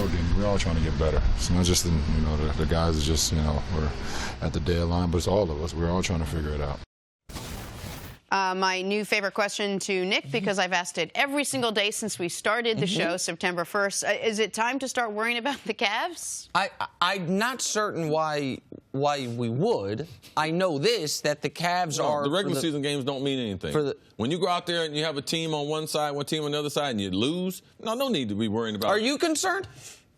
working. We're all trying to get better. It's not just the guys that just we're at the deadline, but it's all of us. We're all trying to figure it out. My new favorite question to Nick, because I've asked it every single day since we started the show, September 1st. Is it time to start worrying about the Cavs? I'm not certain why we would. I know this, that the Cavs are... The regular season games don't mean anything. When you go out there and you have a team on one side, one team on the other side, and you lose, no need to be worrying about it. Are you concerned?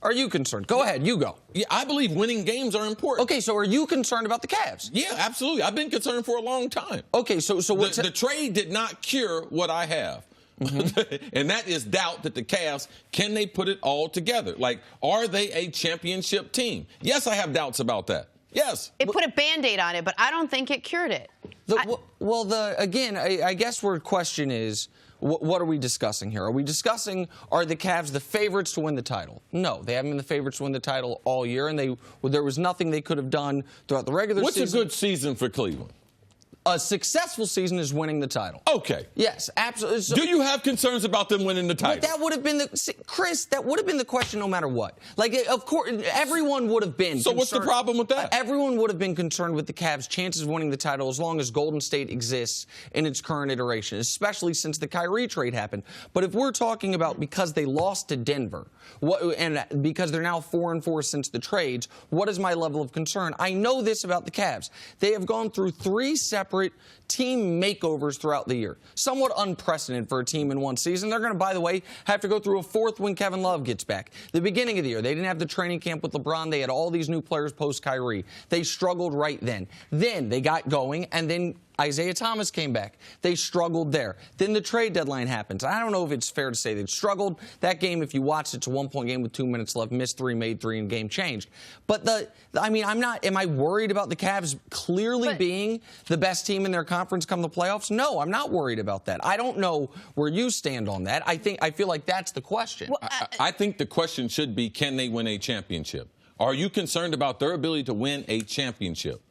Are you concerned? Go ahead, you go. Yeah, I believe winning games are important. Okay, so are you concerned about the Cavs? Yeah, absolutely. I've been concerned for a long time. Okay, so what's... The trade did not cure what I have. And that is doubt that the Cavs, can they put it all together? Like, are they a championship team? Yes, I have doubts about that. Yes. It put a Band-Aid on it, but I don't think it cured it. Again, I guess where the question is, what are we discussing here? Are we discussing, are the Cavs the favorites to win the title? No, they haven't been the favorites to win the title all year, and there was nothing they could have done throughout the regular season. What's a good season for Cleveland? A successful season is winning the title. Okay. Yes, absolutely. So, do you have concerns about them winning the title? But that would have been Chris, that would have been the question no matter what. Like, of course, everyone would have been So what's the problem with that? Everyone would have been concerned with the Cavs' chances of winning the title as long as Golden State exists in its current iteration, especially since the Kyrie trade happened. But if we're talking about because they lost to Denver, and because they're now 4-4 since the trades, what is my level of concern? I know this about the Cavs. They have gone through 3 separate team makeovers throughout the year. Somewhat unprecedented for a team in one season. They're going to, by the way, have to go through a 4th when Kevin Love gets back. The beginning of the year, they didn't have the training camp with LeBron. They had all these new players post-Kyrie. They struggled right then. Then they got going, and then Isaiah Thomas came back. They struggled there. Then the trade deadline happens. I don't know if it's fair to say they struggled. That game, if you watched, it's a 1-point game with 2 minutes left. Missed 3, made 3, and game changed. But am I worried about the Cavs clearly being the best team in their conference come the playoffs? No, I'm not worried about that. I don't know where you stand on that. I feel like that's the question. Well, I think the question should be, can they win a championship? Are you concerned about their ability to win a championship?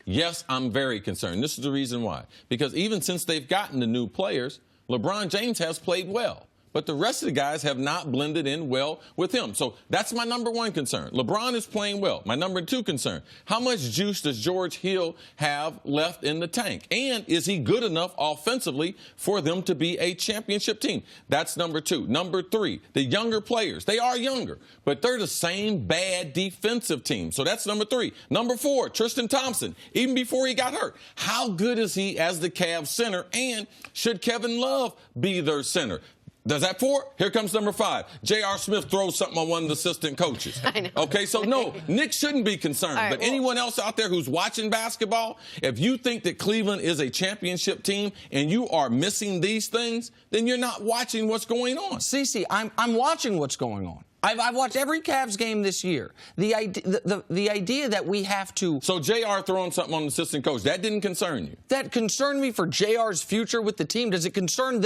Yes, I'm very concerned. This is the reason why. Because even since they've gotten the new players, LeBron James has played well. But the rest of the guys have not blended in well with him. So that's my number 1 concern. LeBron is playing well. My number 2 concern, how much juice does George Hill have left in the tank? And is he good enough offensively for them to be a championship team? That's number 2. Number 3, the younger players. They are younger, but they're the same bad defensive team. So that's number 3. Number 4, Tristan Thompson, even before he got hurt. How good is he as the Cavs center? And should Kevin Love be their center? Does that 4? Here comes number 5. J.R. Smith throws something on one of the assistant coaches. I know. Okay, so no, Nick shouldn't be concerned. Right, but anyone else out there who's watching basketball, if you think that Cleveland is a championship team and you are missing these things, then you're not watching what's going on. CC, I'm watching what's going on. I've watched every Cavs game this year. The idea that we have to... So J.R. throwing something on the assistant coach, that didn't concern you? That concerned me for J.R.'s future with the team. Does it concern...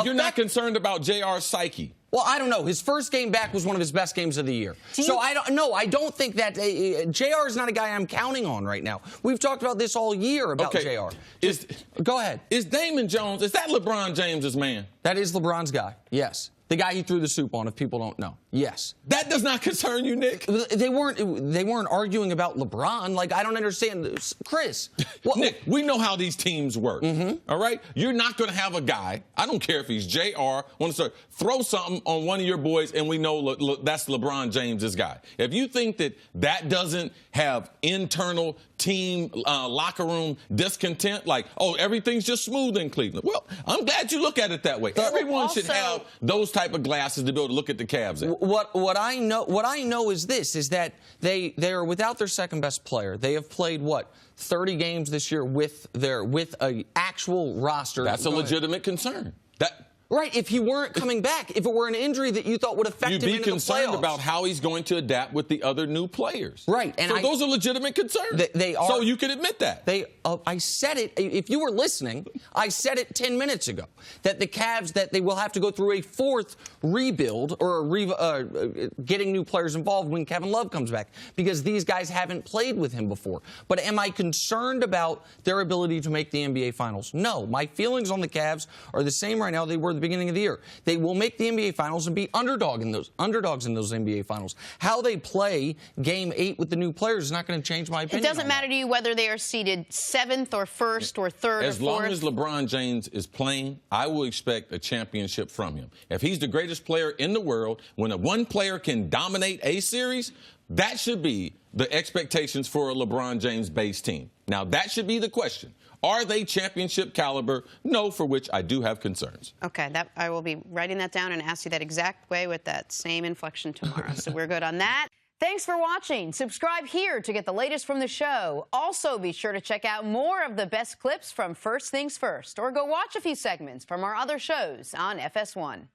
You're not concerned about J.R.'s psyche? Well, I don't know. His first game back was one of his best games of the year. So I don't think that JR is not a guy I'm counting on right now. We've talked about this all year about JR. Go ahead. Is Damon Jones, is that LeBron James's man? That is LeBron's guy, yes. The guy he threw the soup on, if people don't know. Yes. That does not concern you, Nick? They weren't arguing about LeBron. Like, I don't understand. Chris. Nick, we know how these teams work. All right? You're not going to have a guy, I don't care if he's JR, want to start, throw something on one of your boys, and we know that's LeBron James's guy. If you think that doesn't have internal team locker room discontent, like, oh, everything's just smooth in Cleveland. Well, I'm glad you look at it that way. Everyone should have those type of glasses to be able to look at the Cavs at. What I know is this, is that they are without their second best player. They have played 30 games this year with a actual roster. That's a legitimate concern. Right, if he weren't coming back, if it were an injury that you thought would affect him into the playoffs. You'd be concerned about how he's going to adapt with the other new players. Right. And so those are legitimate concerns. They are. So you can admit that. I said it, if you were listening, I said it 10 minutes ago, that the Cavs, that they will have to go through a 4th rebuild or getting new players involved when Kevin Love comes back, because these guys haven't played with him before. But am I concerned about their ability to make the NBA Finals? No. My feelings on the Cavs are the same right now they were the beginning of the year. They will make the NBA Finals and be underdogs in those NBA Finals. How they play Game 8 with the new players is not going to change my opinion. It doesn't matter to you whether they are seeded 7th or 1st or 3rd or 4th? As long as LeBron James is playing, I will expect a championship from him. If he's the greatest player in the world, when one player can dominate a series, that should be the expectations for a LeBron James-based team. Now, that should be the question. Are they championship caliber? No, for which I do have concerns. Okay, I will be writing that down and ask you that exact way with that same inflection tomorrow. So we're good on that. Thanks for watching. Subscribe here to get the latest from the show. Also, be sure to check out more of the best clips from First Things First, or go watch a few segments from our other shows on FS1.